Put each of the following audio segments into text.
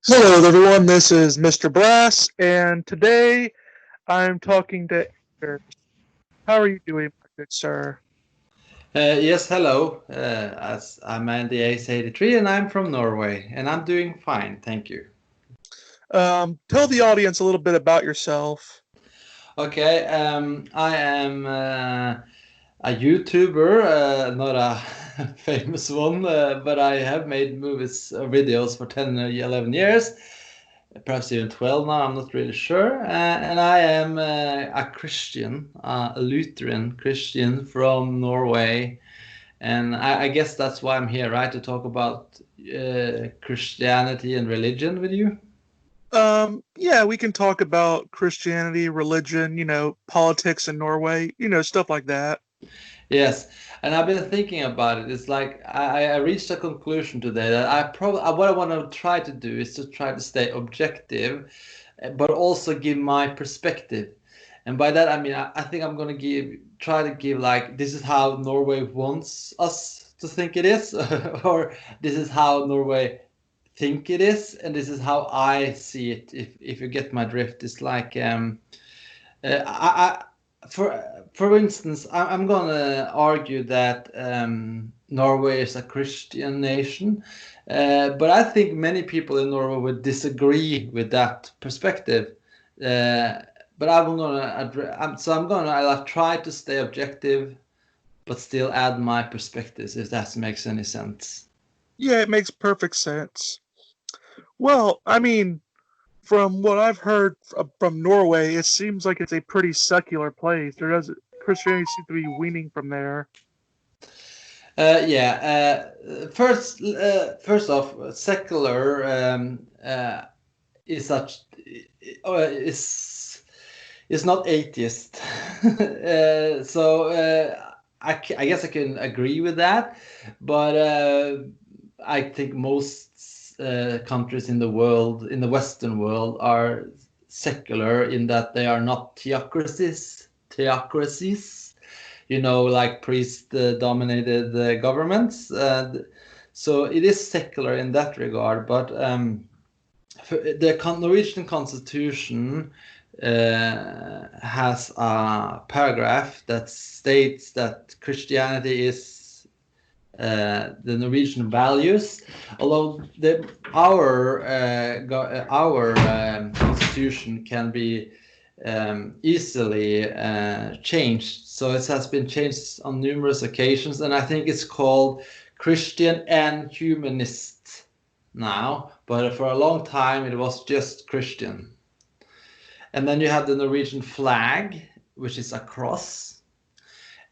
Hello, everyone. This is Mr. Brass, and today I'm talking to Anders. How are you doing, my good sir? Yes, hello. As I'm Andy Ace83 and I'm from Norway and I'm doing fine, thank you. Tell the audience a little bit about yourself. Okay, I am a YouTuber, not a famous one, but I have made movies or videos for 10 or 11 years, perhaps even 12 now, I'm not really sure. And I am a Christian, a Lutheran Christian from Norway. And I guess that's why I'm here, right? To talk about Christianity and religion with you. Yeah, we can talk about Christianity, religion, politics in Norway, stuff like that. Yes, and I've been thinking about it. It's like I reached a conclusion today that I probably what I want to try to do is to try to stay objective, but also give my perspective. And by that I mean I think I'm gonna try to give like this is how Norway wants us to think it is, or this is how Norway think it is, and this is how I see it. If you get my drift, it's like for instance, I'm gonna argue that Norway is a Christian nation, but I think many people in Norway would disagree with that perspective. Uh, but I'm gonna I'll try to stay objective, but still add my perspectives if that makes any sense. Yeah, it makes perfect sense. Well, I mean, from what I've heard from Norway, it seems like it's a pretty secular place. Christianity seems to be weaning from there. Yeah. First off, secular is such is not atheist. I guess I can agree with that, but I think most countries in the world, in the Western world, are secular in that they are not theocracies. Theocracies, like priest-dominated governments. So it is secular in that regard, but the Norwegian constitution has a paragraph that states that Christianity is the Norwegian values, although our constitution can be easily changed. So it has been changed on numerous occasions, and I think it's called Christian and Humanist now, but for a long time it was just Christian. And then you have the Norwegian flag, which is a cross.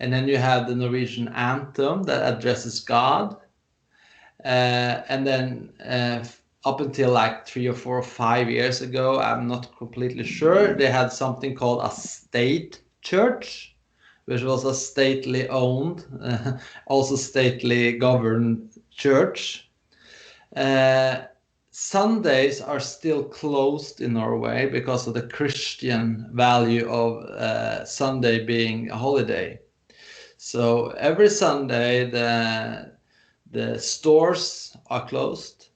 And then you have the Norwegian anthem that addresses God. And then up until like 3 or 4 or 5 years ago, I'm not completely sure, they had something called a state church, which was a stately owned, also stately governed church. Uh, Sundays are still closed in Norway because of the Christian value of Sunday being a holiday. So every Sunday the stores are closed.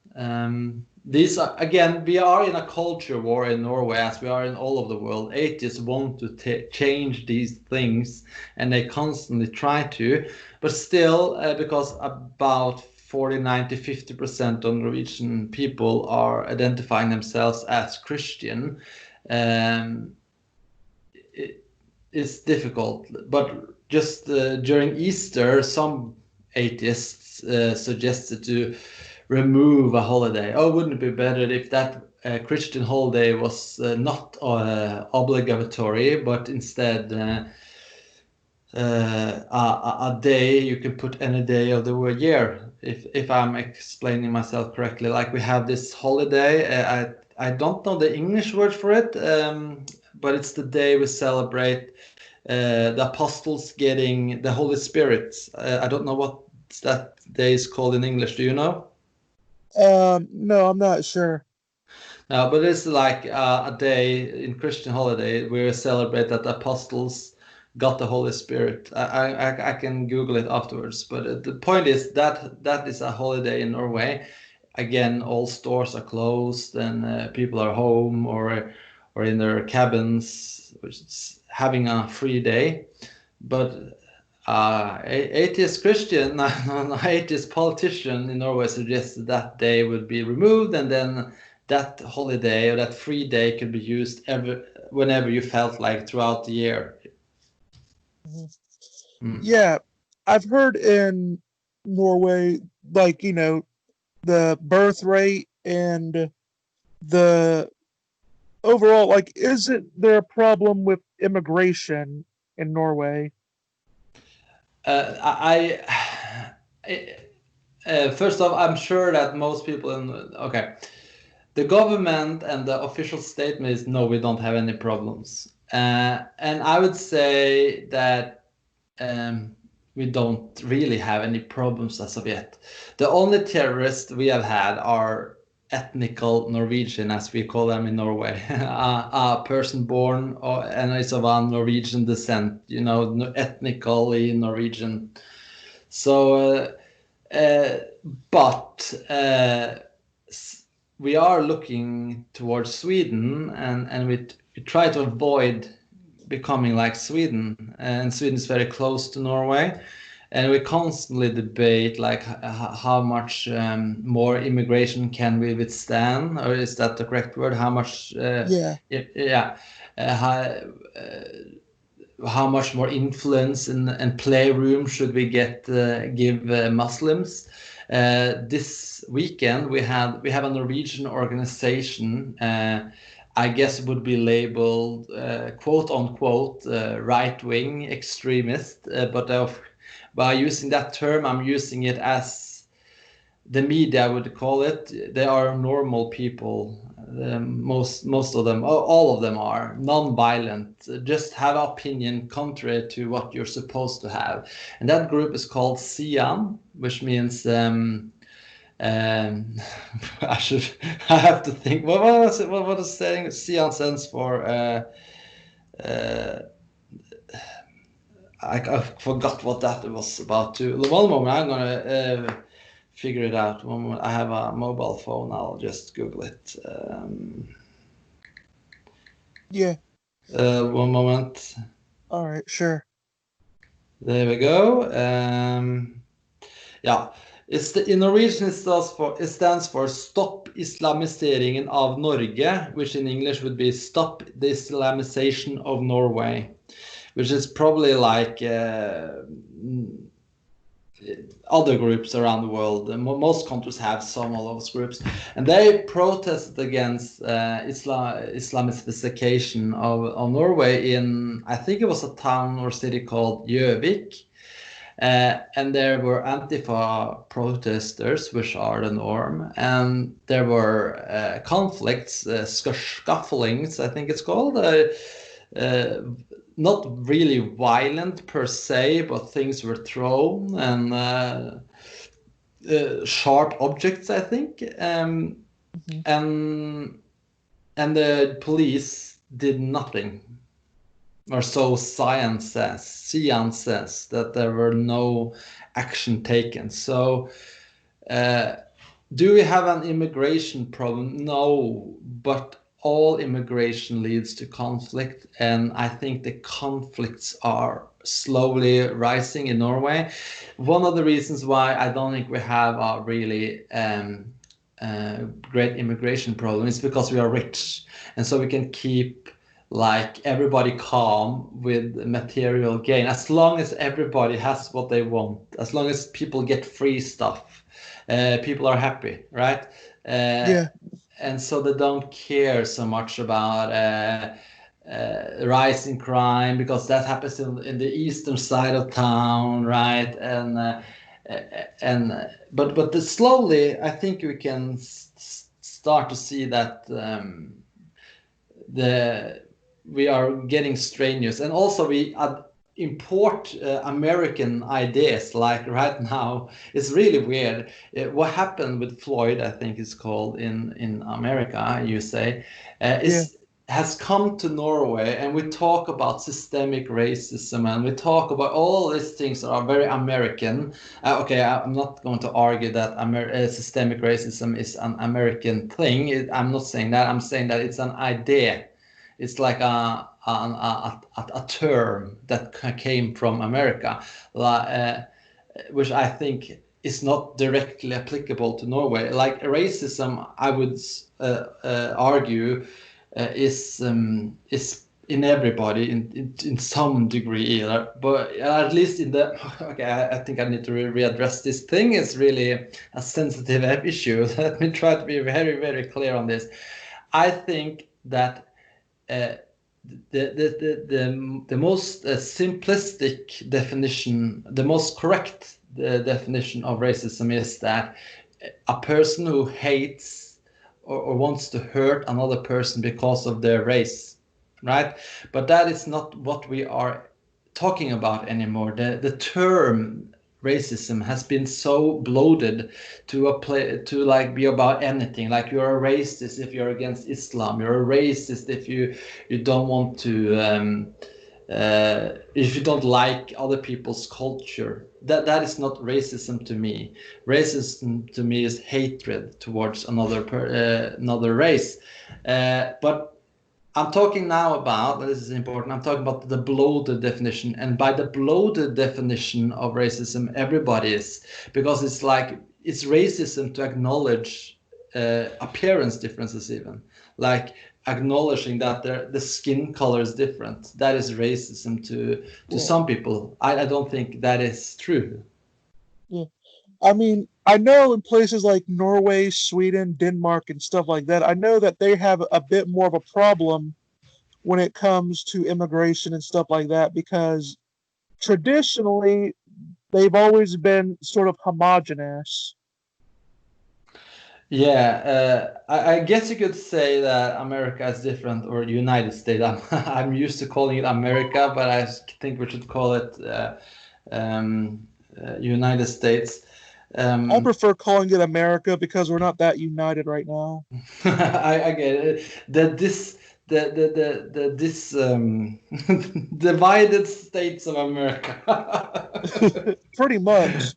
These are, again, we are in a culture war in Norway, as we are in all of the world. Atheists want to change these things, and they constantly try to, but still, because about 40, 90, 50% of Norwegian people are identifying themselves as Christian, um, it, it's difficult. But just during Easter, some atheists suggested to remove a holiday. Oh, wouldn't it be better if that Christian holiday was not obligatory, but instead a day you can put any day of the year? If I'm explaining myself correctly, like we have this holiday. I don't know the English word for it, but it's the day we celebrate the apostles getting the Holy Spirit. I don't know what that day is called in English. Do you know? No, I'm not sure. No, but it's like a day in Christian holiday where we celebrate that the apostles got the Holy Spirit. I can Google it afterwards, but the point is that that is a holiday in Norway. again, all stores are closed and people are home or in their cabins, which is having a free day. But atheist Christian, atheist politician in Norway suggested that day would be removed, and then that holiday or that free day could be used whenever you felt like throughout the year. Yeah, I've heard in Norway, like, the birth rate and the overall, like, isn't there a problem with immigration in Norway? First off, I'm sure that most people the government and the official statement is no, we don't have any problems. And I would say that we don't really have any problems as of yet. The only terrorists we have had are ethnical Norwegian, as we call them in Norway, a person born and is of a Norwegian descent, ethnically Norwegian. So, but we are looking towards Sweden, and we try to avoid becoming like Sweden, and Sweden is very close to Norway, and we constantly debate like how much more immigration can we withstand, or is that the correct word? How much? How much more influence and playroom should we give Muslims? This weekend we have a Norwegian organization. I guess would be labeled quote unquote right-wing extremist, but by using that term, I'm using it as the media would call it. They are normal people. Most of them, all of them are non-violent, just have opinion contrary to what you're supposed to have. And that group is called SIAN, which means I have to think. What was it? What is saying? SIAN stands for. I forgot what that was about too. One moment, I'm gonna figure it out. One moment, I have a mobile phone. I'll just Google it. Yeah. One moment. All right, sure. There we go. Yeah. In Norwegian, it stands for Stop Islamiseringen av Norge, which in English would be Stop the Islamization of Norway, which is probably like other groups around the world. Most countries have some of those groups, and they protested against Islamicification of Norway in, I think it was a town or city called Gjøvik. And there were Antifa protesters, which are the norm, and there were conflicts, scufflings, I think it's called, not really violent per se, but things were thrown and sharp objects, I think, and the police did nothing. Or so SIAN says that there were no action taken. So do we have an immigration problem? No, but all immigration leads to conflict, and I think the conflicts are slowly rising in Norway. One of the reasons why I don't think we have a really great immigration problem is because we are rich, and so we can keep like everybody calm with material gain, as long as everybody has what they want, as long as people get free stuff, people are happy, right? Yeah. And so they don't care so much about rising crime, because that happens in the eastern side of town, right? But slowly I think we can start to see that we are getting strenuous, and also we import American ideas. Like right now, it's really weird. What happened with Floyd, I think it's called in America, USA, has come to Norway and we talk about systemic racism and we talk about all these things that are very American. Okay, I'm not going to argue that systemic racism is an American thing. I'm not saying that. I'm saying that it's an idea. It's like a term that came from America, which I think is not directly applicable to Norway. Like racism, I would argue is in everybody in some degree, but at least in the okay, I think I need to readdress this thing. It's really a sensitive issue. Let me try to be very clear on this. I think that the most simplistic definition, the most correct definition of racism is that a person who hates or wants to hurt another person because of their race, right? But that is not what we are talking about anymore. The term racism has been so bloated to like be about anything. Like you're a racist if you're against Islam. You're a racist if you don't want to if you don't like other people's culture. That is not racism to me. Racism to me is hatred towards another race. But I'm talking now about, this is important, I'm talking about the bloated definition. And by the bloated definition of racism, everybody is. Because it's like, it's racism to acknowledge appearance differences even. Like acknowledging that the skin color is different. That is racism to some people. I don't think that is true. Yeah. I mean, I know in places like Norway, Sweden, Denmark, and stuff like that, I know that they have a bit more of a problem when it comes to immigration and stuff like that, because traditionally they've always been sort of homogenous. Yeah, I guess you could say that America is different, or United States. I'm used to calling it America, but I think we should call it United States. I prefer calling it America because we're not that united right now. I get it. This divided states of America. Pretty much.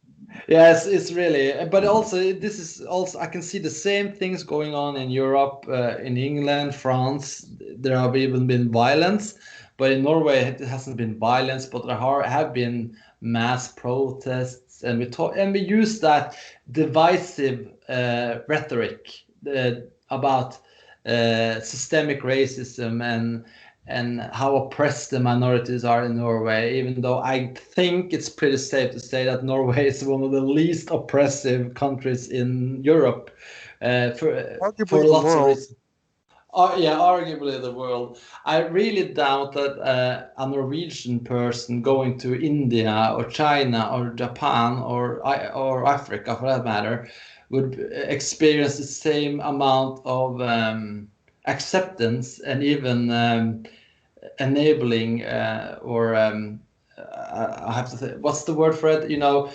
Yes, it's really, but also this is also I can see the same things going on in Europe, in England, France. There have even been violence, but in Norway it hasn't been violence, but there have been mass protests, and we use that divisive rhetoric about systemic racism and how oppressed the minorities are in Norway, even though I think it's pretty safe to say that Norway is one of the least oppressive countries in Europe for lots of reasons. Yeah, arguably the world. I really doubt that a Norwegian person going to India or China or Japan or Africa, for that matter, would experience the same amount of acceptance and even enabling or I have to say, what's the word for it? You know,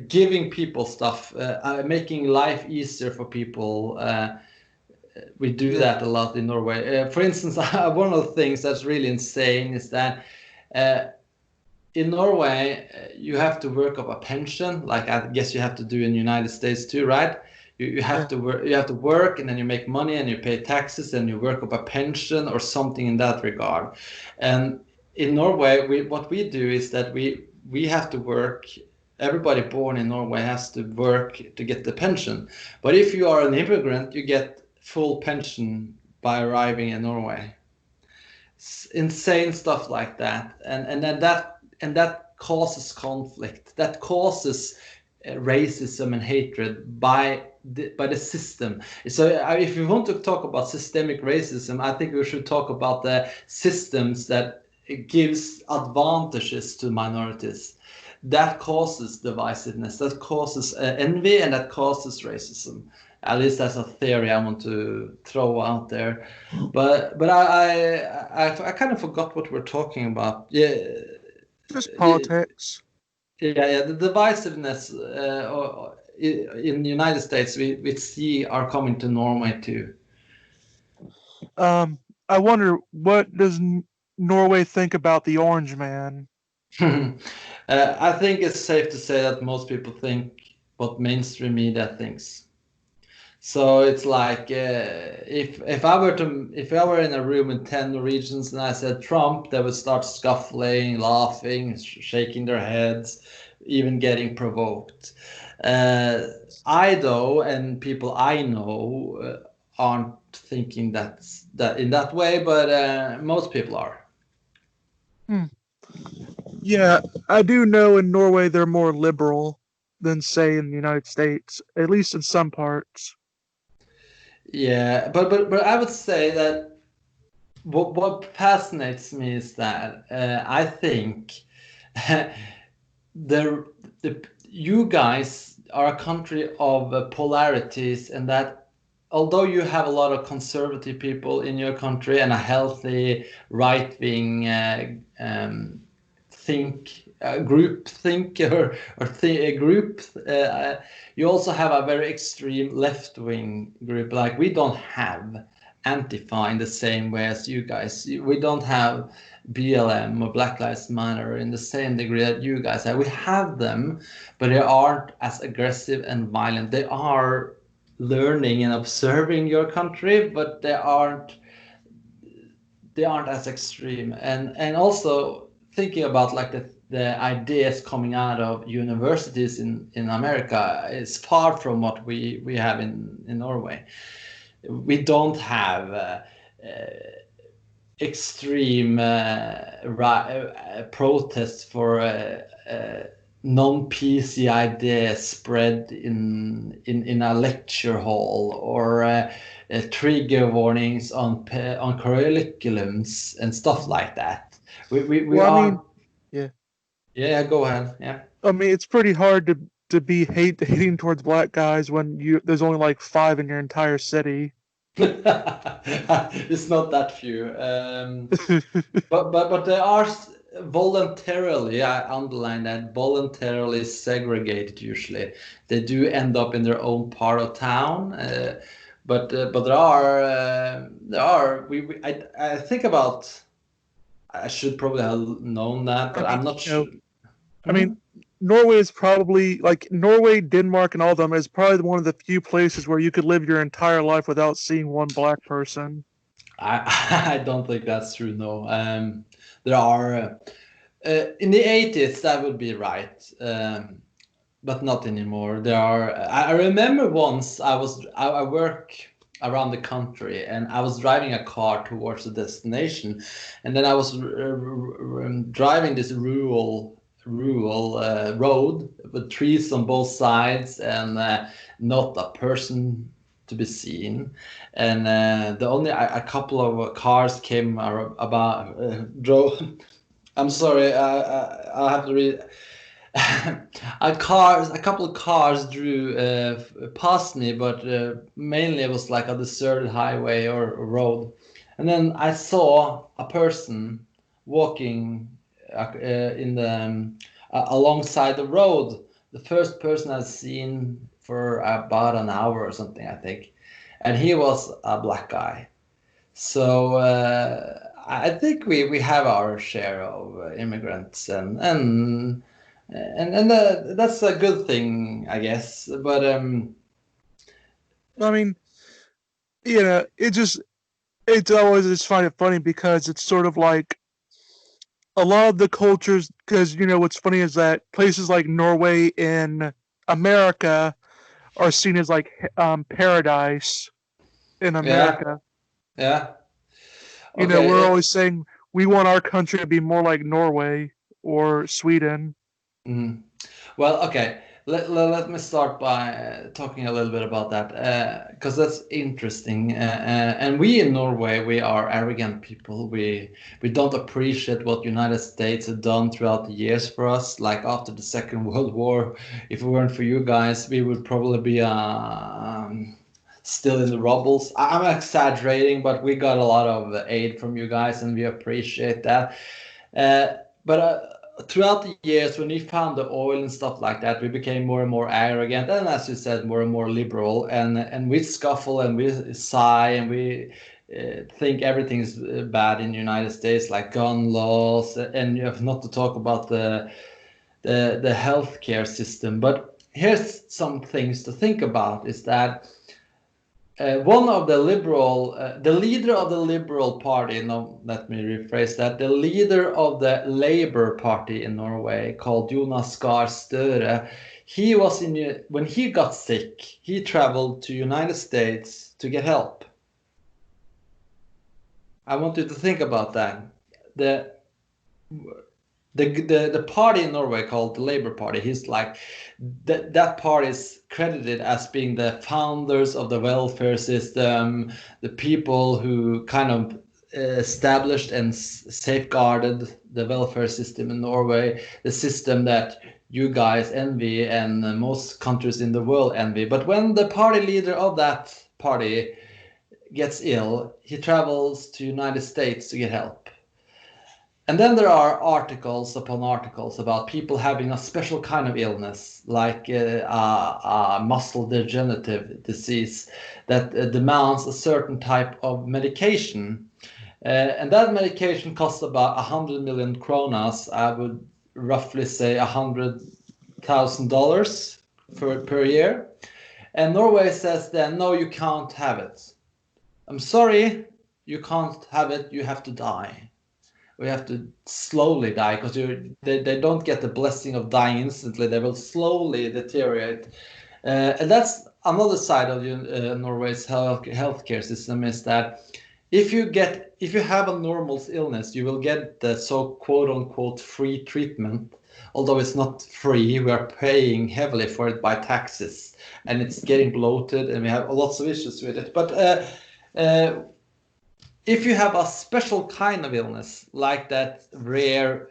giving people stuff, making life easier for people. We do that a lot in Norway. For instance, one of the things that's really insane is that in Norway, you have to work up a pension, like I guess you have to do in the United States too, right? You have to work. You have to work, and then you make money, and you pay taxes, and you work up a pension or something in that regard. And in Norway, what we do is that we have to work. Everybody born in Norway has to work to get the pension. But if you are an immigrant, you get full pension by arriving in Norway. It's insane stuff like that, and then that causes conflict. That causes racism and hatred by the system. So if we want to talk about systemic racism, I think we should talk about the systems that gives advantages to minorities. That causes divisiveness, that causes envy, and that causes racism. At least that's a theory I want to throw out there. But I kind of forgot what we're talking about. Yeah, just politics. Yeah, the divisiveness in the United States we see are coming to Norway too. I wonder what does Norway think about the Orange Man? I think it's safe to say that most people think what mainstream media thinks. So it's like if I were in a room with 10 Norwegians and I said Trump, they would start scuffling, laughing, shaking their heads, even getting provoked. I though, and people I know aren't thinking that in that way, but most people are. Yeah, I do know in Norway they're more liberal than, say, in the United States, at least in some parts. Yeah, but I would say that what fascinates me is that I think the you guys are a country of polarities, and that although you have a lot of conservative people in your country and a healthy right-wing group think a group, you also have a very extreme left-wing group. Like we don't have Antifa in the same way as you guys. We don't have BLM or Black Lives Matter in the same degree that you guys have. We have them, but they aren't as aggressive and violent. They are learning and observing your country, but they aren't as extreme. And also thinking about like the ideas coming out of universities in America is far from what we have in Norway. We don't have extreme protests for non-PC ideas spread in a lecture hall, or trigger warnings on curriculums and stuff like that. We Well, I are. mean, yeah. Yeah, go ahead. Yeah. I mean, it's pretty hard to be hating towards black guys when there's only like 5 in your entire city. It's not that few. But they are voluntarily, I underline that, voluntarily segregated usually. They do end up in their own part of town, but I think about. I should probably have known that, but I mean, I'm not sure. I mean, Norway is probably like Norway, Denmark, and all of them is probably one of the few places where you could live your entire life without seeing one black person. I don't think that's true. No, there are in the 80s that would be right, but not anymore. There are. I remember once I work around the country and I was driving a car towards the destination, and then I was driving this rural road with trees on both sides and not a person to be seen, and the only a couple of cars came about drove. I'm sorry, I have to read. A couple of cars drew past me, but mainly it was like a deserted highway or road, and then I saw a person walking in the alongside the road. The first person I've seen for about an hour or something, I think, and he was a black guy. So I think we have our share of immigrants, and that's a good thing, I guess. But I mean, it's always just find it funny because it's sort of like a lot of the cultures. Because what's funny is that places like Norway in America are seen as like paradise in yeah, America. yeah, We're okay. always saying we want our country to be more like Norway or Sweden. Mm. Well, okay. Let me start by talking a little bit about that because that's interesting. And we in Norway, we are arrogant people. We don't appreciate what United States have done throughout the years for us. Like after the Second World War, if it weren't for you guys, we would probably be still in the rubbles. I'm exaggerating, but we got a lot of aid from you guys, and we appreciate that. But throughout the years, when we found the oil and stuff like that, we became more and more arrogant, and as you said, more and more liberal. And we scuffle and we sigh and we think everything's bad in the United States, like gun laws, and you have not to talk about the healthcare system. But here's some things to think about: is that one of the the leader of the Liberal Party, no, let me rephrase that, the leader of the Labour Party in Norway, called Jonas Gahr Støre, he was when he got sick, he traveled to United States to get help. I want you to think about that. The party in Norway called the Labour Party, he's like, that party is credited as being the founders of the welfare system, the people who kind of established and safeguarded the welfare system in Norway, the system that you guys envy and most countries in the world envy. But when the party leader of that party gets ill, he travels to United States to get help. And then there are articles upon articles about people having a special kind of illness, like a muscle degenerative disease that demands a certain type of medication. And that medication costs about 100 million kronas. I would roughly say $100,000 per year. And Norway says then, no, you can't have it. I'm sorry, you can't have it, you have to die. We have to slowly die, because they don't get the blessing of dying instantly. They will slowly deteriorate. And that's another side of Norway's healthcare system, is that if you have a normal illness, you will get the quote unquote free treatment, although it's not free. We are paying heavily for it by taxes, and it's getting bloated, and we have lots of issues with it. But if you have a special kind of illness, like that rare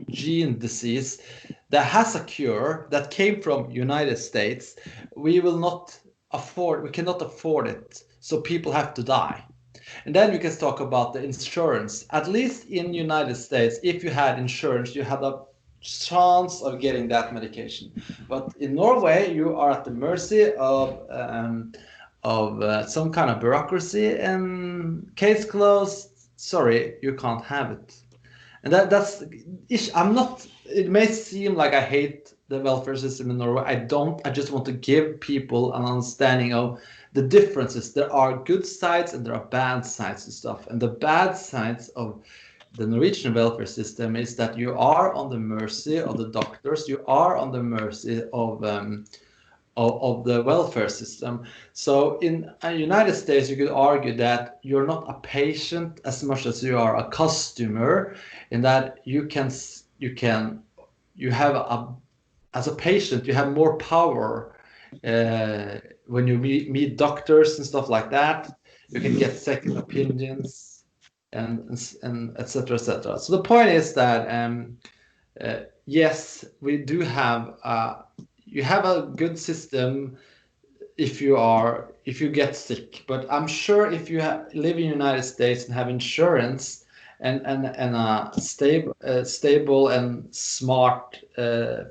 gene disease that has a cure that came from United States, we cannot afford it. So people have to die. And then we can talk about the insurance. At least in United States, if you had insurance, you had a chance of getting that medication. But in Norway, you are at the mercy of some kind of bureaucracy, and case closed, sorry, you can't have it. And that's it may seem like I hate the welfare system in Norway. I don't. I just want to give people an understanding of the differences. There are good sides and there are bad sides to stuff. And the bad sides of the Norwegian welfare system is that you are on the mercy of the doctors. You are on the mercy of the welfare system. So in the United States, you could argue that you're not a patient as much as you are a customer, in that as a patient, you have more power when you meet doctors and stuff like that. You can get second opinions and etc. etc. So the point is that yes, we do have you have a good system if you get sick, but I'm sure if you live in the United States and have insurance and a stable and smart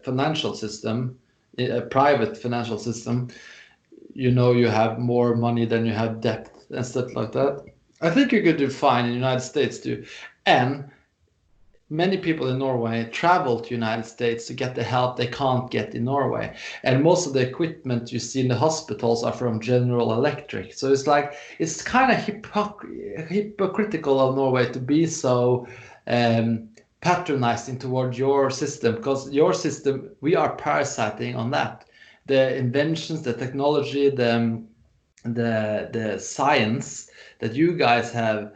financial system, a private financial system, you have more money than you have debt and stuff like that. I think you could do fine in the United States too. And many people in Norway travel to United States to get the help they can't get in Norway. And most of the equipment you see in the hospitals are from General Electric. So it's kind of hypocritical of Norway to be so patronizing toward your system, because your system, we are parasiting on that. The inventions, the technology, the science that you guys have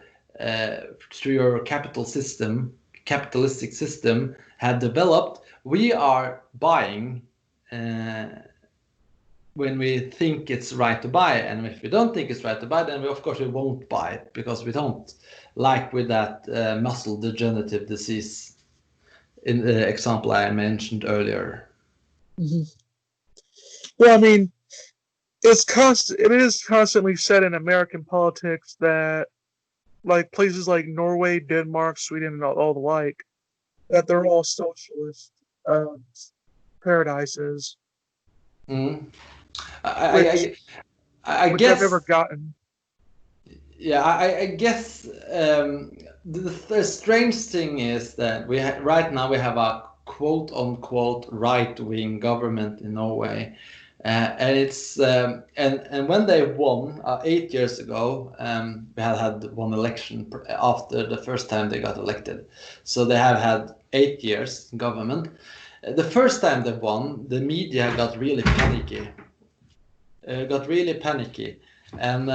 through your capitalistic system have developed, we are buying when we think it's right to buy. And if we don't think it's right to buy, then we won't buy it, because we don't, like with that muscle degenerative disease in the example I mentioned earlier. Mm-hmm. Well, I mean, it is constantly said in American politics that, like, places like Norway, Denmark, Sweden, and all the like, that they're all socialist paradises. Mm. I guess I've never gotten. Yeah, I guess the strange thing is that right now we have a quote unquote right wing government in Norway, and it's and when they won 8 years ago, we had one election after the first time they got elected, so they have had 8 years in government. The first time they won, the media got really panicky, and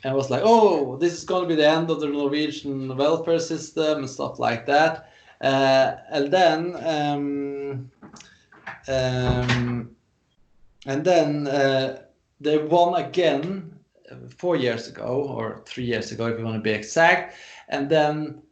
was like, "Oh, this is going to be the end of the Norwegian welfare system and stuff like that." And then they won again 4 years ago or 3 years ago, if you want to be exact. And then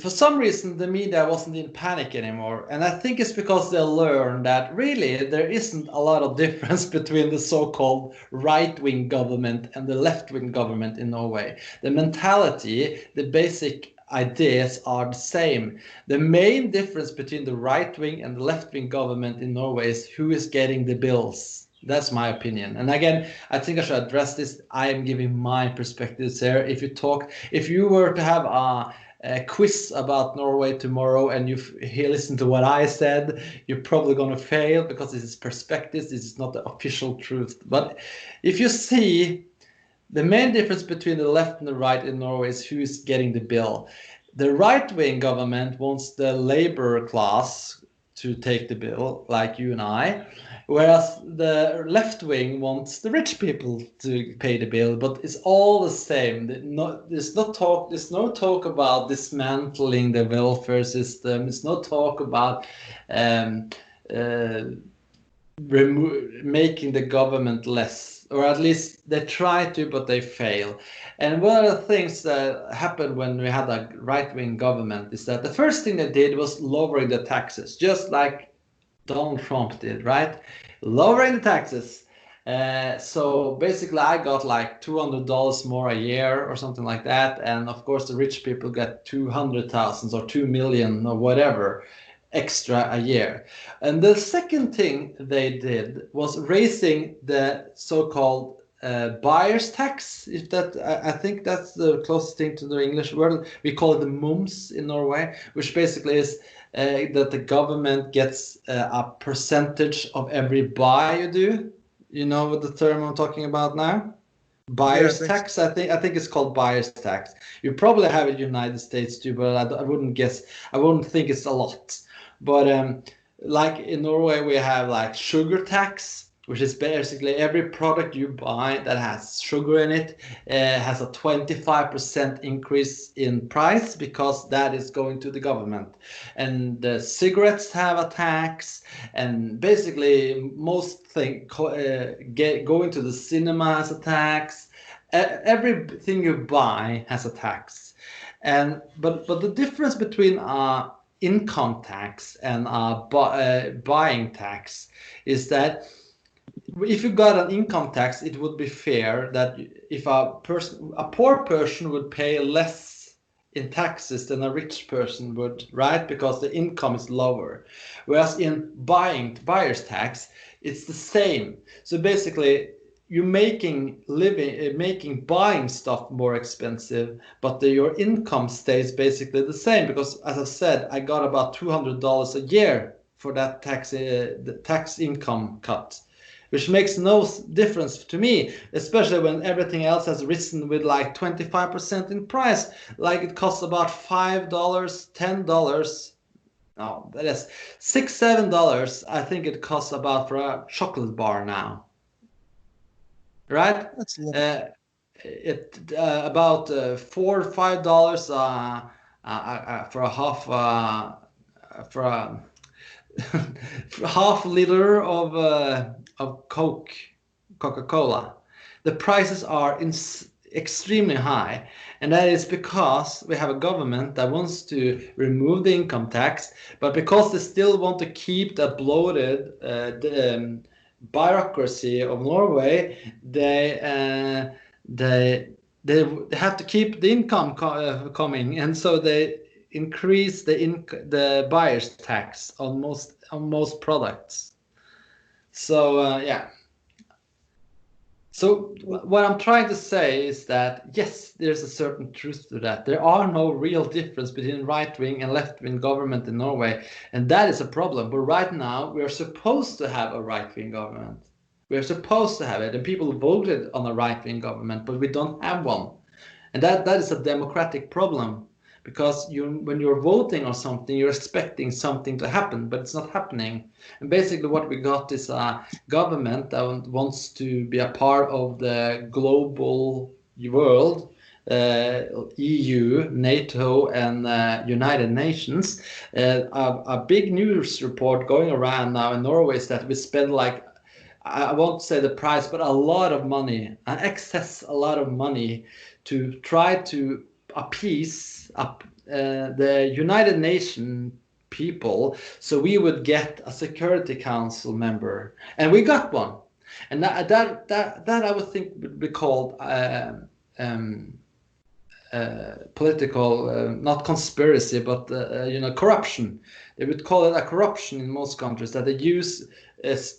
for some reason the media wasn't in panic anymore, and I think it's because they learned that really there isn't a lot of difference between the so-called right-wing government and the left-wing government in Norway. The mentality, the basic ideas are the same. The main difference between the right-wing and the left-wing government in Norway is who is getting the bills. That's my opinion. And again, I think I should address this. I am giving my perspectives here. If you were to have a quiz about Norway tomorrow and you listen to what I said, you're probably going to fail because this is perspectives. This is not the official truth. But if you see, the main difference between the left and the right in Norway is who is getting the bill. The right-wing government wants the labor class to take the bill, like you and I, whereas the left wing wants the rich people to pay the bill. But it's all the same. There's no talk about dismantling the welfare system. There's no talk about making the government less, or at least they try to, but they fail. And one of the things that happened when we had a right-wing government is that the first thing they did was lowering the taxes, just like Donald Trump did, right? Lowering the taxes. So basically I got like $200 more a year or something like that. And of course the rich people get 200,000 or 2 million or whatever extra a year. And the second thing they did was raising the so-called buyer's tax. I think that's the closest thing to the English word. We call it the mums in Norway, which basically is that the government gets a percentage of every buy you do. You know what the term I'm talking about now? Buyer's tax. I think it's called buyer's tax. You probably have it in the United States too, but I wouldn't guess. I wouldn't think it's a lot. But like in Norway, we have like sugar tax, which is basically every product you buy that has sugar in it has a 25% increase in price because that is going to the government. And the cigarettes have a tax, and basically most things going to the cinema has a tax. Everything you buy has a tax. And but the difference between income tax and buying tax is that if you got an income tax, it would be fair that if a poor person would pay less in taxes than a rich person would, right? Because the income is lower. Whereas in buyer's tax, it's the same. So basically, you're making buying stuff more expensive, but your income stays basically the same because, as I said, I got about $200 a year for that the tax income cut, which makes no difference to me, especially when everything else has risen with like 25% in price. Like it costs about $5, $10. No, that is $6, $7. I think it costs about for a chocolate bar now. Right? That's about $4 or $5 for a for a half liter of Coca-Cola. The prices are extremely high, and that is because we have a government that wants to remove the income tax, but because they still want to keep the bloated bureaucracy of Norway, they have to keep the income coming, and so they increase the buyer's tax on most products. So yeah. So what I'm trying to say is that, yes, there's a certain truth to that. There are no real difference between right-wing and left-wing government in Norway, and that is a problem. But right now, we are supposed to have a right-wing government. We are supposed to have it, and people voted on a right-wing government, but we don't have one. And that is a democratic problem, because when you're voting on something, you're expecting something to happen, but it's not happening. And basically what we got is a government that wants to be a part of the global world, EU, NATO, and United Nations. A big news report going around now in Norway is that we spend like, I won't say the price, but a lot of money, a lot of money to try to appease the United Nations people, so we would get a Security Council member, and we got one, and that I would think would be called political, not conspiracy, but corruption. They would call it a corruption in most countries, that they use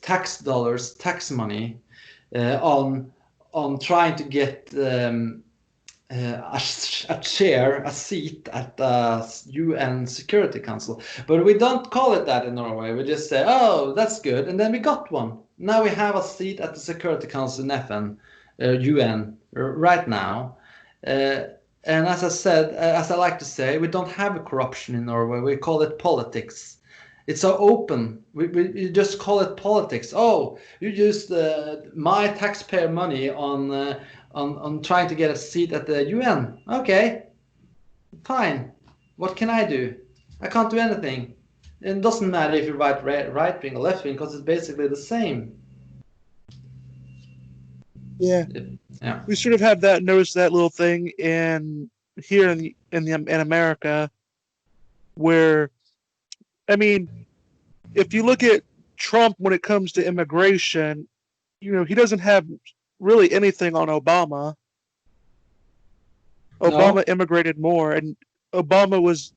tax dollars, tax money, on trying to get a chair, a seat at the UN Security Council. But we don't call it that in Norway. We just say, oh, that's good, and then we got one. Now we have a seat at the Security Council in FN, UN, right now. And as I said, as I like to say, we don't have a corruption in Norway. We call it politics. It's so open. We just call it politics. Oh, you used my taxpayer money on trying to get a seat at the UN. Okay, fine. What can I do? I can't do anything. It doesn't matter if you're right wing or left wing, because it's basically the same. Yeah. Yeah. We sort of have that, noticed that little thing here in America, where, I mean, if you look at Trump when it comes to immigration, he doesn't have really anything on Obama. Obama immigrated more, and Obama was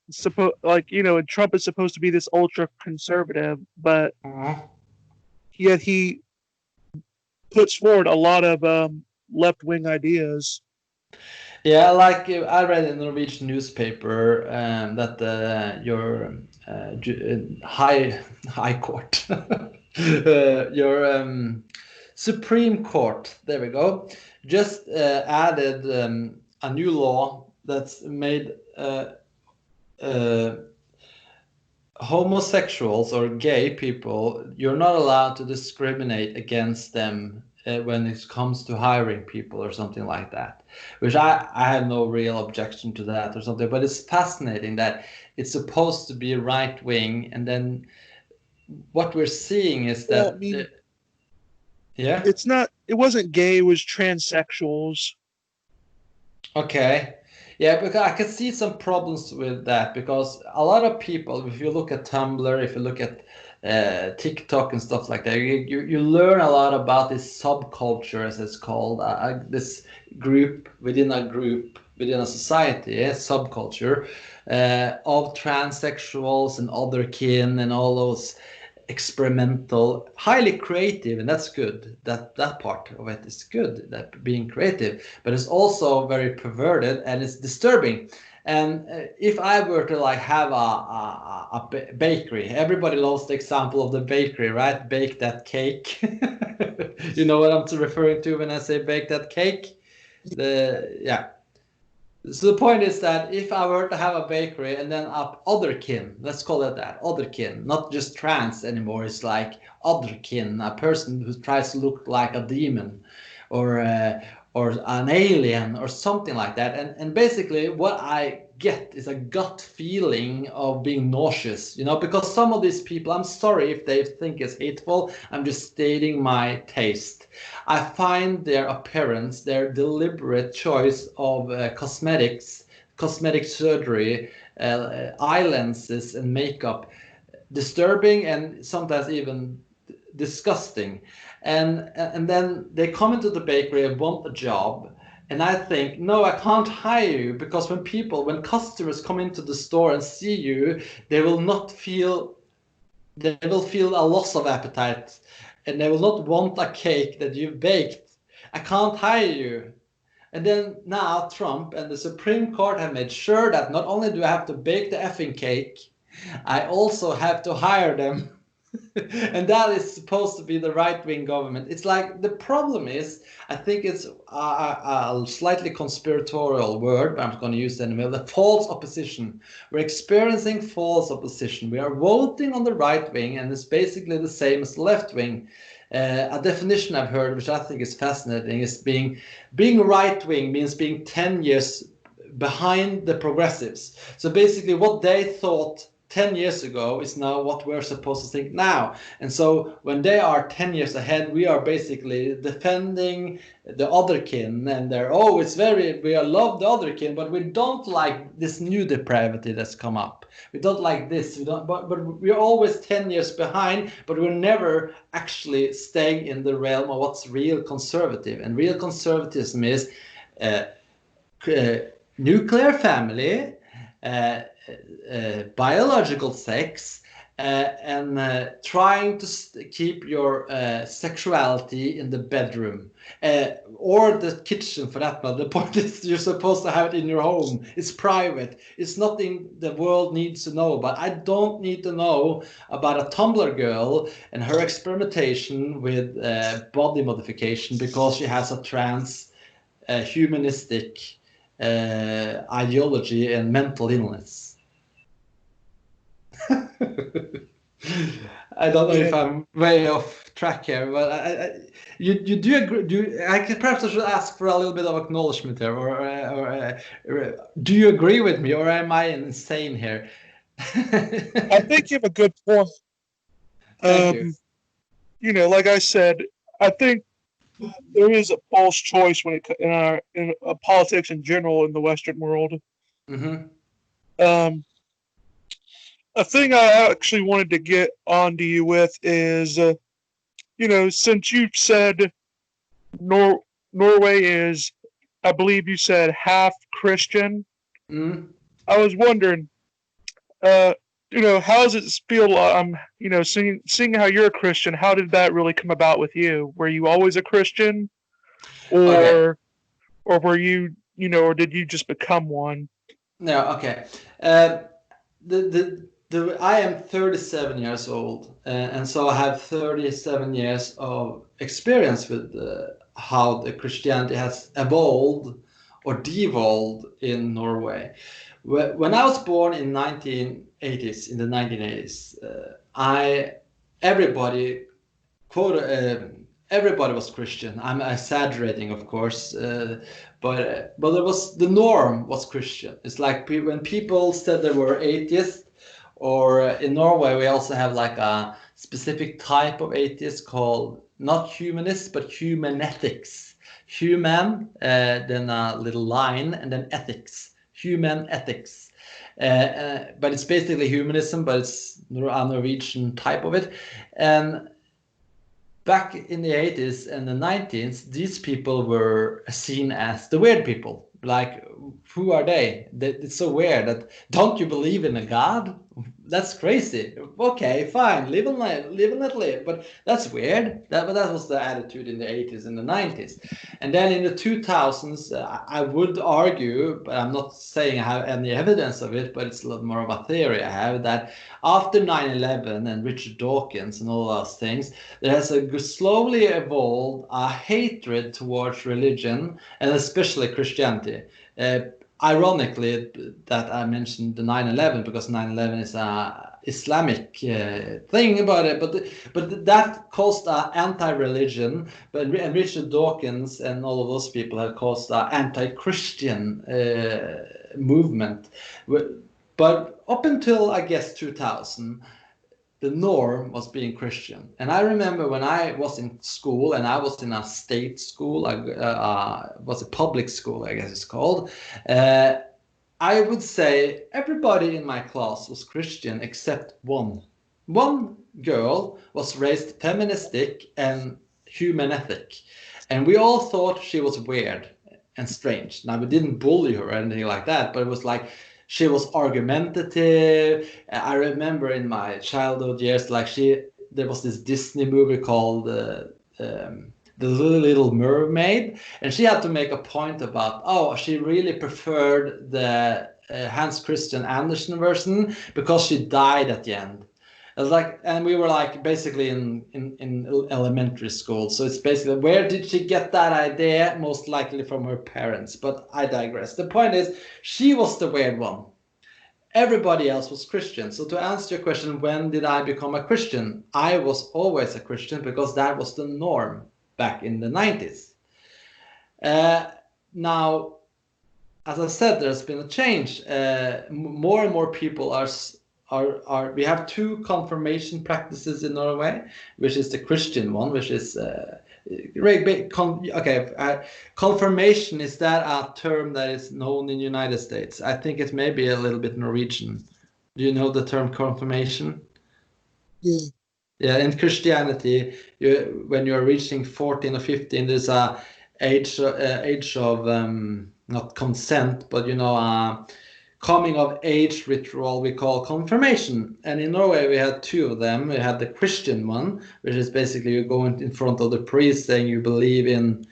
and Trump is supposed to be this ultra conservative, but yet he puts forward a lot of left-wing ideas. Yeah, like I read in the Norwegian newspaper that your high court, your Supreme Court, there we go, just added a new law that's made homosexuals or gay people, you're not allowed to discriminate against them when it comes to hiring people or something like that, which I have no real objection to that or something, but it's fascinating that it's supposed to be right wing, and then what we're seeing is that it wasn't gay, it was transsexuals. Okay. Yeah, because I can see some problems with that, because a lot of people, if you look at Tumblr, if you look at TikTok and stuff like that, you learn a lot about this subculture, as it's called, this group within a society, subculture of transsexuals and other kin and all those experimental, highly creative, and that's good. That part of it is good, that being creative, but it's also very perverted and it's disturbing. And if I were to have a bakery, everybody loves the example of the bakery, right? Bake that cake. You know what I'm referring to when I say bake that cake? So the point is that if I were to have a bakery and then other kin, let's call it that, other kin, not just trans anymore, it's like other kin, a person who tries to look like a demon or an alien or something like that. And basically what I get is a gut feeling of being nauseous, because some of these people, I'm sorry if they think it's hateful, I'm just stating my taste. I find their appearance, their deliberate choice of cosmetic surgery, eye lenses and makeup disturbing and sometimes even disgusting. And then they come into the bakery and want a job. And I think, no, I can't hire you, because when customers come into the store and see you, they will feel a loss of appetite, and they will not want a cake that you've baked. I can't hire you. And then now Trump and the Supreme Court have made sure that not only do I have to bake the effing cake, I also have to hire them. And that is supposed to be the right-wing government. It's like the problem is, I think it's a slightly conspiratorial word, but I'm going to use it anyway, the false opposition. We're experiencing false opposition. We are voting on the right wing, and it's basically the same as the left wing. A definition I've heard, which I think is fascinating, is being right wing means being 10 years behind the progressives. So basically what they thought 10 years ago is now what we're supposed to think now. And so when they are 10 years ahead, we are basically defending the otherkin, and they're, oh, it's very, we love the otherkin, but we don't like this new depravity that's come up. We don't like this, we don't, but we're always 10 years behind, but we're never actually staying in the realm of what's real conservative. And real conservatism is nuclear family, biological sex, and trying to keep your sexuality in the bedroom, or the kitchen for that matter. The point is you're supposed to have it in your home. It's private. It's nothing the world needs to know about. I don't need to know about a Tumblr girl and her experimentation with body modification because she has a trans humanistic ideology and mental illness. I don't know if I'm way off track here, but you do agree? Perhaps I should ask for a little bit of acknowledgement there, or do you agree with me, or am I insane here? I think you have a good point. Thank you. You know, like I said, I think there is a false choice when in politics in general in the Western world. Mm-hmm. A thing I actually wanted to get onto you with is, you know, since you said Norway is, I believe you said half Christian. Mm-hmm. I was wondering, you know, how does it feel? You know, seeing how you're a Christian, how did that really come about with you? Were you always a Christian, or were you, you know, or did you just become one? No, okay. I am 37 years old, and so I have 37 years of experience with how the Christianity has evolved or devolved in Norway. When I was born in the 1980s, everybody was Christian. I'm exaggerating, of course, but there was, the norm was Christian. It's like when people said they were atheists, or in Norway we also have like a specific type of atheist called not humanists but humanetics. Human, then a little line, and then ethics. Human ethics. But it's basically humanism, but it's a Norwegian type of it. And back in the 80s and the 90s, these people were seen as the weird people. Like, who are they? It's so weird that, don't you believe in a God? That's crazy. Okay, fine, live and let live. But that's weird. But that was the attitude in the 80s and the 90s. And then in the 2000s, I would argue, but I'm not saying I have any evidence of it, but it's a lot more of a theory I have, that after 9/11 and Richard Dawkins and all those things, there has slowly evolved a hatred towards religion, and especially Christianity. Ironically, that I mentioned the 9/11 because 9/11 is a Islamic thing about it, but that caused an anti-religion. And Richard Dawkins and all of those people have caused an anti-Christian movement. But up until, I guess, 2000, the norm was being Christian. And I remember when I was in school, and I was in a state school, was a public school, I guess it's called. I would say everybody in my class was Christian except one. One girl was raised feministic and humanistic, and we all thought she was weird and strange. Now, we didn't bully her or anything like that, but it was like, she was argumentative. I remember in my childhood years, like there was this Disney movie called the Little Mermaid, and she had to make a point about, oh, she really preferred the Hans Christian Andersen version because she died at the end. It was like, and we were like basically in elementary school, so it's basically, where did she get that idea? Most likely from her parents, but I digress. The point is, she was the weird one. Everybody else was Christian. So to answer your question, when did I become a Christian? I was always a Christian because that was the norm back in the 90s. Now, as I said, there's been a change. More and more people are. We have two confirmation practices in Norway, which is the Christian one, which is confirmation. Is that a term that is known in the United States? I think it's maybe a little bit Norwegian. Do you know the term confirmation? Yeah. Yeah, in Christianity, when you're reaching 14 or 15, there's a age of not consent, but coming of age ritual we call confirmation. And in Norway we had two of them. We had the Christian one, which is basically you go in front of the priest saying you believe in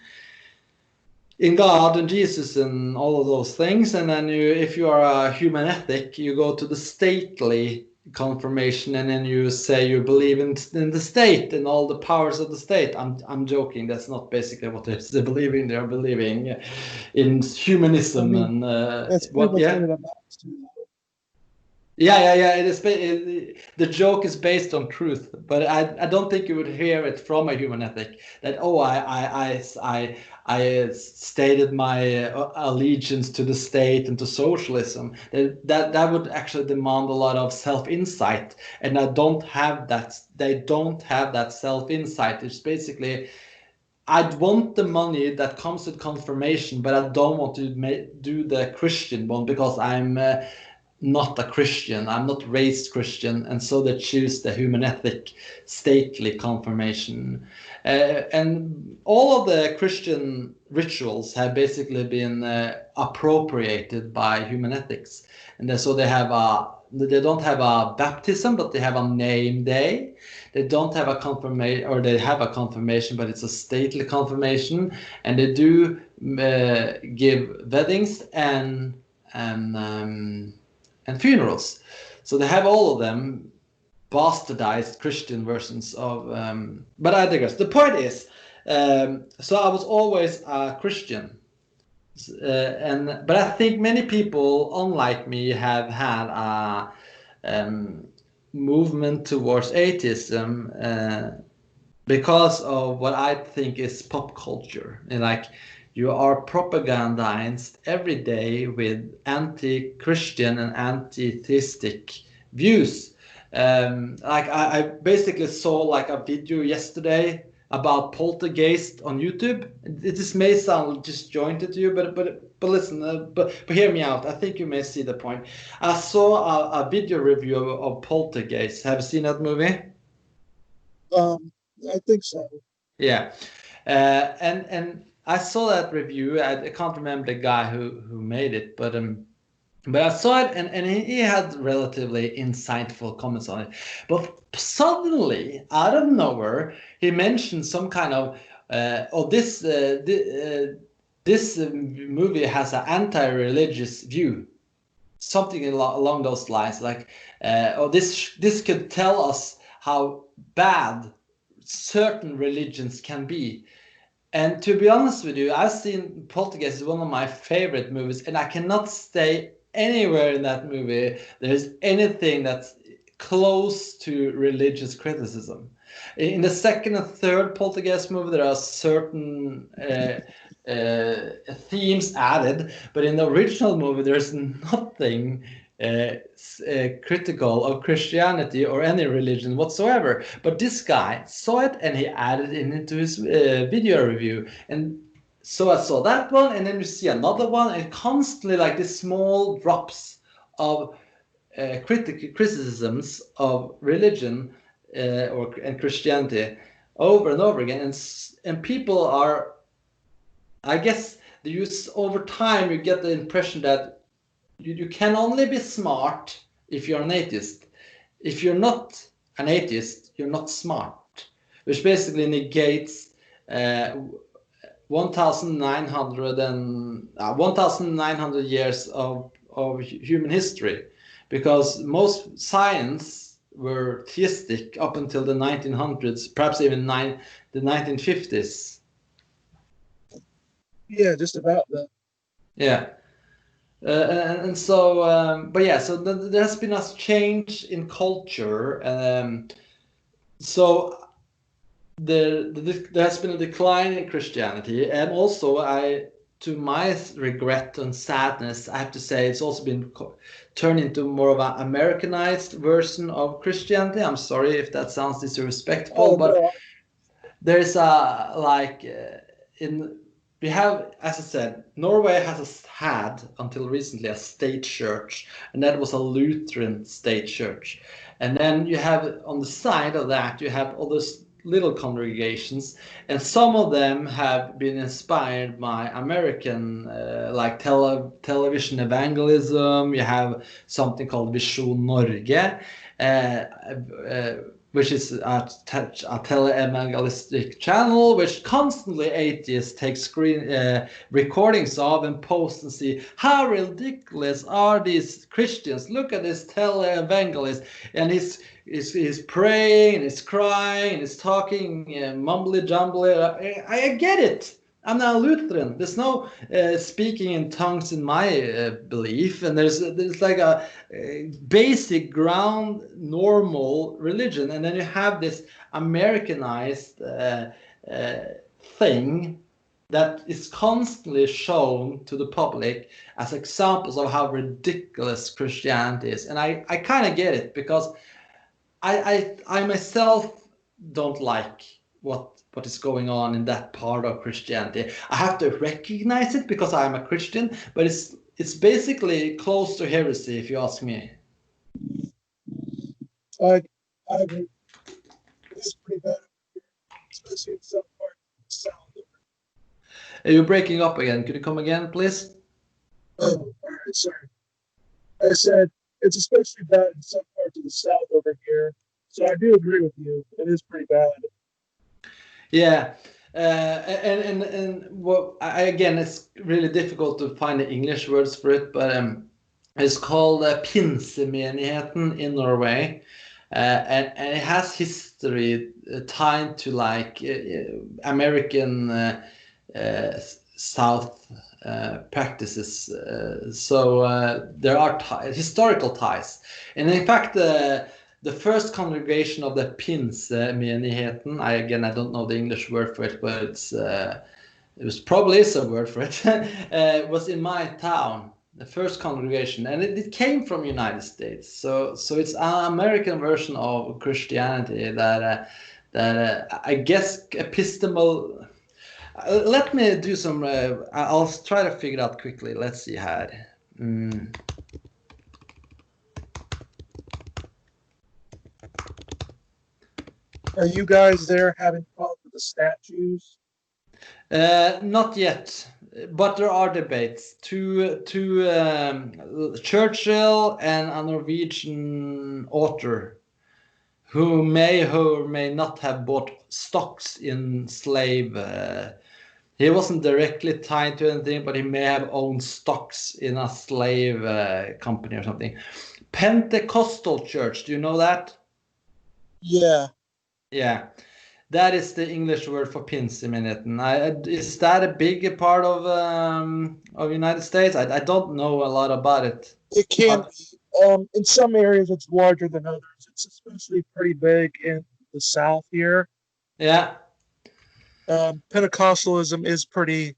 God and Jesus and all of those things, and then if you are a humanetic, you go to the stately confirmation, and then you say you believe in the state and all the powers of the state. I'm joking. That's not basically what they're believing. They're believing in humanism. I and mean, That's what? pretty much Yeah. what it amounts to. Yeah. It is. The joke is based on truth, but I don't think you would hear it from a humanetic that, oh, I stated my allegiance to the state and to socialism. That would actually demand a lot of self-insight, and I don't have that. They don't have that self-insight. It's basically, I'd want the money that comes with confirmation, but I don't want to do the Christian one because I'm not a Christian. I'm not raised Christian, and so they choose the humanetic, stately confirmation. And all of the Christian rituals have basically been appropriated by humanetics, and so they don't have a baptism, but they have a name day. They don't have a confirmation, or they have a confirmation, but it's a stately confirmation, and they do give weddings and funerals. So they have all of them bastardized Christian versions of, but I digress. The point is, so I was always a Christian, but I think many people, unlike me, have had a movement towards atheism because of what I think is pop culture. And like, you are propagandized every day with anti-Christian and anti-theistic views. Like I basically saw like a video yesterday about Poltergeist on YouTube. This may sound disjointed to you, but listen, but hear me out. I think you may see the point. I saw a video review of Poltergeist. Have you seen that movie? I think so. Yeah, and I saw that review. I can't remember the guy who made it, but I saw it, and he had relatively insightful comments on it. But suddenly, out of nowhere, he mentioned some kind of, this movie has an anti-religious view, something along those lines, like, this could tell us how bad certain religions can be. And to be honest with you, I've seen Poltergeist, is one of my favorite movies, and I cannot stay anywhere in that movie there's anything that's close to religious criticism. In the second and third Poltergeist movie, there are certain themes added, but in the original movie, there's nothing critical of Christianity or any religion whatsoever. But this guy saw it and he added it into his video review. And so I saw that one, and then you see another one, and constantly like these small drops of criticisms of religion and Christianity over and over again. And people are, I guess, over time you get the impression that you can only be smart if you're an atheist. If you're not an atheist, you're not smart, which basically negates 1,900 years of human history, because most science were theistic up until the 1900s, perhaps even the 1950s. Yeah, just about that. Yeah. And so, but yeah, so there has been a change in culture. So there has been a decline in Christianity, and also to my regret and sadness, I have to say it's also been turned into more of an Americanized version of Christianity. I'm sorry if that sounds disrespectful, but no, there's a we have, as I said, Norway has had until recently a state church, and that was a Lutheran state church. And then you have on the side of that, you have all those little congregations, and some of them have been inspired by American like television evangelism. You have something called Vision Norge, which is a tele-evangelistic channel, which constantly atheists take recordings of and post and see how ridiculous are these Christians. Look at this tele-evangelist, and he's praying, and he's crying, and he's talking mumbly jumbly. I get it. I'm now Lutheran. There's no speaking in tongues in my belief, and there's like a basic ground normal religion, and then you have this Americanized thing that is constantly shown to the public as examples of how ridiculous Christianity is. And I kind of get it, because I myself don't like what is going on in that part of Christianity. I have to recognize it because I'm a Christian, but it's basically close to heresy, if you ask me. I agree. It's pretty bad, especially in some parts of the South. You're breaking up again. Could you come again, please? Oh, all right, sorry. I said it's especially bad in some parts of the South over here. So I do agree with you. It is pretty bad. Yeah. And what again, it's really difficult to find the English words for it, but it's called Pinsemenigheten in Norway, and it has history tied to like American South practices. So there are historical ties, and in fact the first congregation of the Pinsemenigheten, I don't know the English word for it, but it was probably a word for it, was in my town, the first congregation, and it came from United States. So it's an American version of Christianity that I guess epistemal. Let me do some. I'll try to figure it out quickly. Let's see how. Are you guys there having problems with the statues? Not yet, but there are debates. Churchill and a Norwegian author who may or may not have bought stocks in slave. He wasn't directly tied to anything, but he may have owned stocks in a slave company or something. Pentecostal church, do you know that? Yeah. Yeah, that is the English word for Pinsemenigheten. Is that a big part of United States? I don't know a lot about it. It can be. In some areas, it's larger than others. It's especially pretty big in the South here. Yeah. Pentecostalism is pretty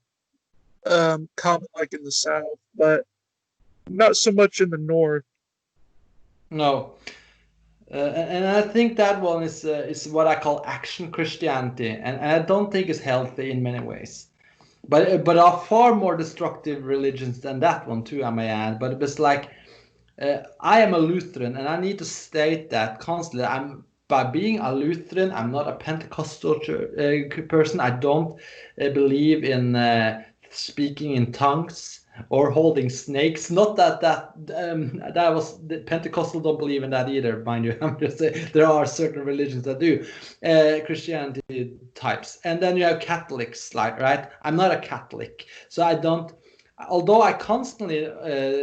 common, like in the South, but not so much in the North. No. And I think that one is what I call action Christianity, and I don't think it's healthy in many ways. But are far more destructive religions than that one too, I may add. But it's like I am a Lutheran, and I need to state that constantly. By being a Lutheran, I'm not a Pentecostal person. I don't believe in speaking in tongues or holding snakes. Not that was the Pentecostal don't believe in that either, mind you. I'm just saying there are certain religions that do. Christianity types, and then you have Catholics, like, right? I'm not a Catholic, so I don't. Although I constantly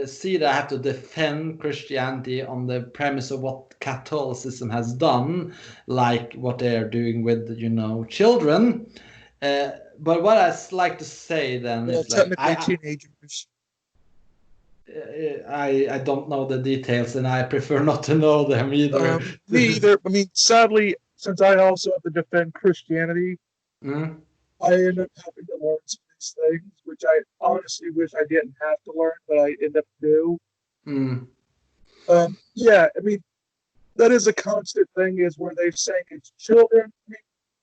see that I have to defend Christianity on the premise of what Catholicism has done, like what they are doing with, children. But what I like to say then Well, is like technically teenagers. I don't know the details, and I prefer not to know them either. Me either. I mean, sadly, since I also have to defend Christianity, Mm, I end up having to learn some of these things, which I honestly wish I didn't have to learn, but I end up do. mm, Yeah, I mean, that is a constant thing, is where they're saying it's children. I mean,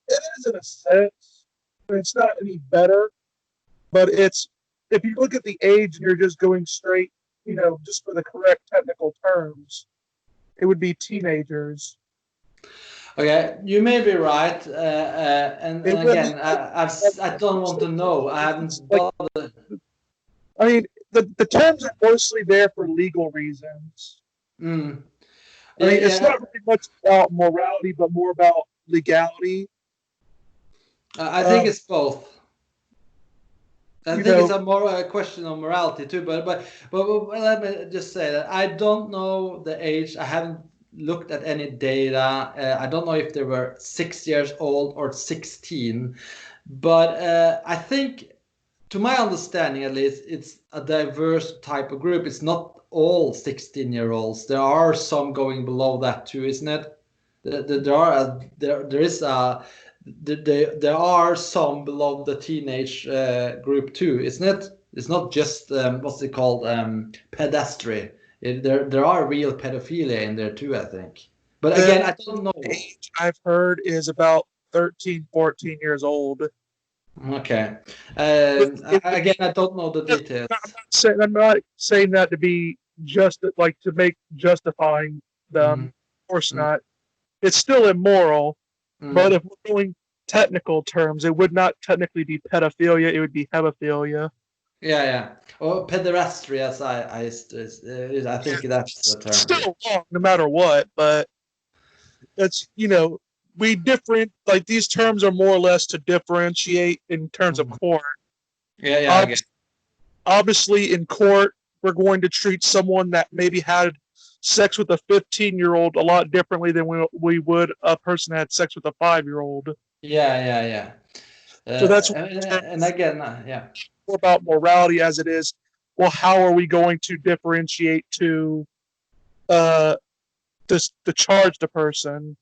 it is in a sense. I mean, it's not any better, but it's, if you look at the age and you're just going straight, just for the correct technical terms, it would be teenagers. Okay, you may be right, and It again, would- I don't want to know. I haven't Like- bothered. I mean, the terms are mostly there for legal reasons. Mm. I mean, it's Yeah, not really much about morality, but more about legality. I think it's both. I You think it's know- a more a question of morality too. But let me just say that I don't know the age. I haven't looked at any data. I don't know if they were 6 years old or 16. But I think, to my understanding at least, it's a diverse type of group. It's not all 16-year-olds. There are some going below that too, isn't it? There are some below the teenage group too, isn't it? It's not just what's it called, pedestry. There are real pedophilia in there too, I think. But again, I don't know. The age I've heard is about 13, 14 years old. Okay. Again, I don't know the details. I'm not saying that to be just like to make justifying them. Of course not. It's still immoral. But if we're going technical terms, it would not technically be pedophilia; it would be hebephilia. Yeah. Or pederastry, as I think that's the term. It's still wrong, no matter what. But that's we different. Like, these terms are more or less to differentiate in terms of court. Yeah. I get. Obviously, in court, we're going to treat someone that maybe had sex with a 15-year-old a lot differently than we would a person that had sex with a 5-year-old. Yeah. So that's and again, yeah. More about morality as it is, well, how are we going to differentiate to to charge the person?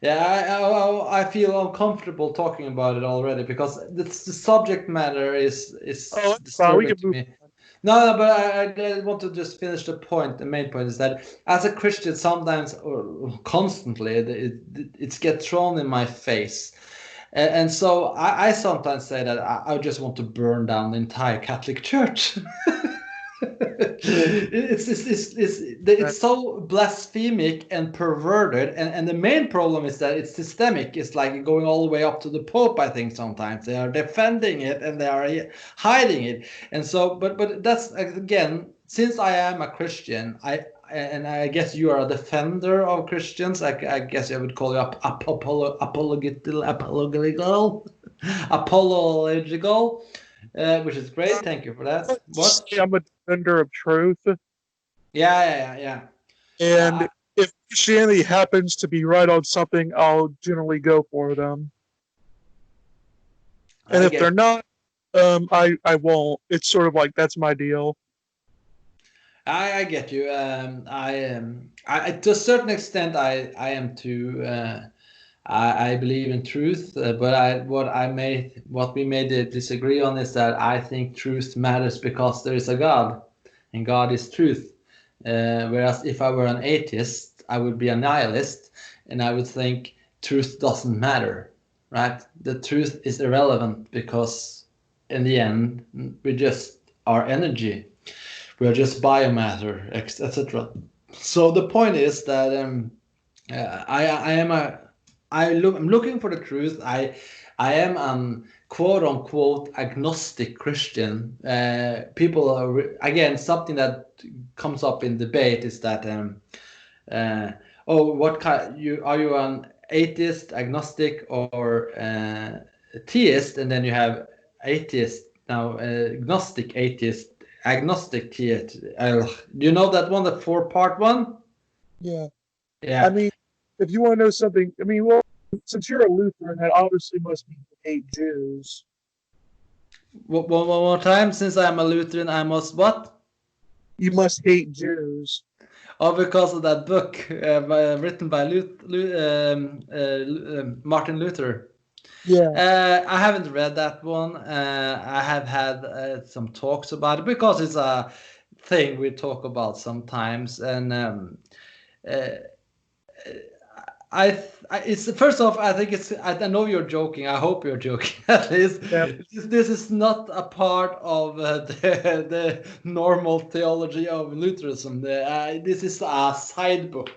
Yeah, I feel uncomfortable talking about it already because the subject matter is disturbing to me. No, but I want to just finish the point. The main point is that as a Christian, sometimes or constantly, it gets thrown in my face. And so I sometimes say that I just want to burn down the entire Catholic Church. It's so blasphemic and perverted, and the main problem is that it's systemic. It's like going all the way up to the Pope. I think sometimes they are defending it and they are hiding it, and so but that's, again, since I am a Christian, I guess you are a defender of Christians. I guess I would call you apological, which is great. Thank you for that. What? I'm a defender of truth. Yeah. And if Christianity happens to be right on something, I'll generally go for them. And if they're not, I won't. It's sort of like, that's my deal. I get you. I to a certain extent, I am too. I believe in truth, but what we may disagree on is that I think truth matters because there is a God, and God is truth. Whereas if I were an atheist, I would be a nihilist, and I would think truth doesn't matter, right? The truth is irrelevant because in the end, we just are energy. We are just biomatter, etc. So the point is that I'm looking for the truth. I am an quote unquote agnostic Christian. People are again, something that comes up in debate is that oh, what kind you are, you an atheist, agnostic, or theist? And then you have atheist now, agnostic, atheist, agnostic, theist. Do you know that one, the 4-part one? Yeah. Yeah. I mean, if you want to know something, I mean, well, since you're a Lutheran, that obviously must mean you hate Jews. One more time, since I'm a Lutheran, I must what? You must hate Jews. Oh, because of that book written by Martin Luther. Yeah. I haven't read that one. I have had some talks about it because it's a thing we talk about sometimes. And it's first off, I think it's. I know you're joking. I hope you're joking. At least this is not a part of the normal theology of Lutheranism. This is a side book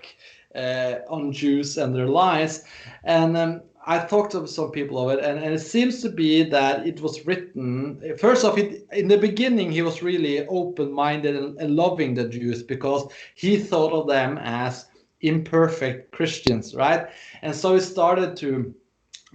on Jews and their lies, and I talked to some people of it, and it seems to be that it was written. First off, in the beginning, he was really open-minded and loving the Jews because he thought of them as imperfect Christians, right? And so he started to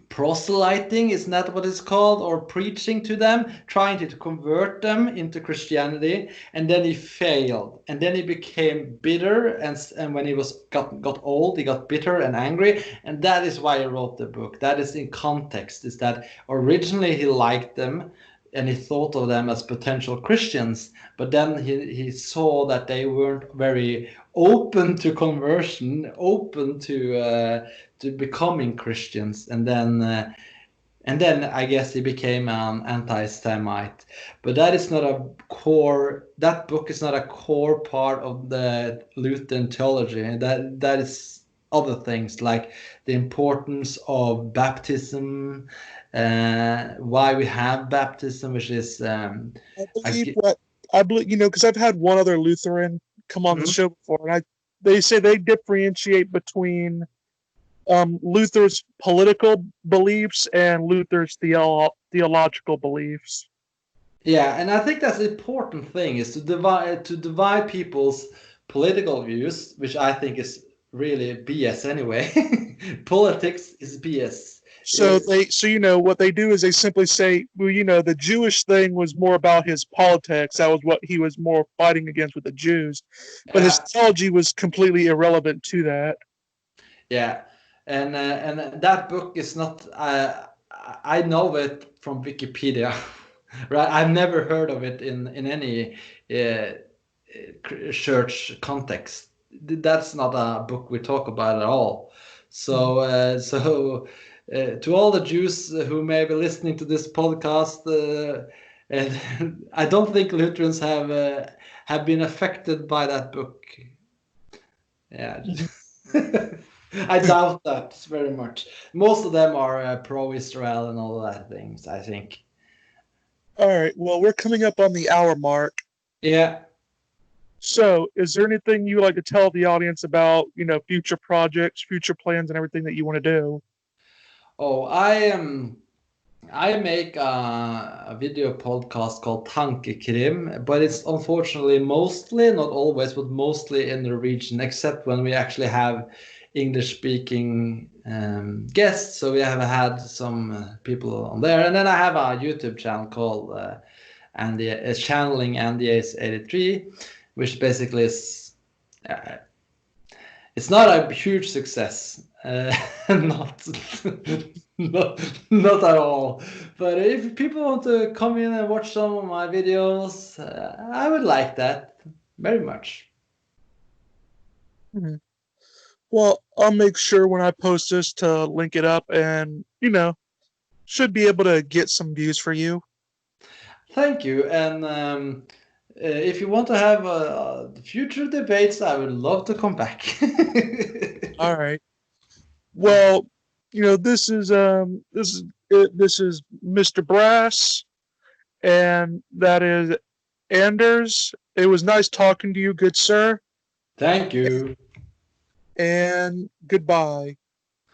proselyting, isn't that what it's called, or preaching to them, trying to convert them into Christianity, and then he failed, and then he became bitter, and when he got old, he got bitter and angry, and that is why he wrote the book. That is in context, is that originally he liked them and he thought of them as potential Christians, but then he saw that they weren't very open to conversion, open to becoming Christians, and then I guess he became an anti-Semite. But that is not a core. That book is not a core part of the Lutheran theology. That is other things like the importance of baptism, why we have baptism, which is I believe, because I've had one other Lutheran come on the show before, and they say they differentiate between Luther's political beliefs and Luther's theological beliefs. Yeah, and I think that's the important thing, is to divide people's political views, which I think is really BS anyway. Politics is BS. So what they do is they simply say, well, the Jewish thing was more about his politics. That was what he was more fighting against with the Jews, but his theology was completely irrelevant to that. Yeah, and that book is not. I know it from Wikipedia, right? I've never heard of it in any church context. That's not a book we talk about at all. So. To all the Jews who may be listening to this podcast, and I don't think Lutherans have been affected by that book. Yeah, I doubt that very much. Most of them are pro-Israel and all of that things, I think. All right. Well, we're coming up on the hour mark. Yeah. So, is there anything you would like to tell the audience about, future projects, future plans, and everything that you want to do? Oh, I make a video podcast called Tankekrim, but it's unfortunately mostly, not always, but mostly in the region, except when we actually have English-speaking guests. So we have had some people on there, and then I have a YouTube channel called Channeling Andy Ace 83, which basically is it's not a huge success. Not at all. But if people want to come in and watch some of my videos, I would like that very much. Mm-hmm. Well, I'll make sure when I post this to link it up, and should be able to get some views for you. Thank you. And if you want to have future debates, I would love to come back. All right. Well, this is Mr. Brass, and that is Anders. It was nice talking to you, good sir. Thank you. And goodbye.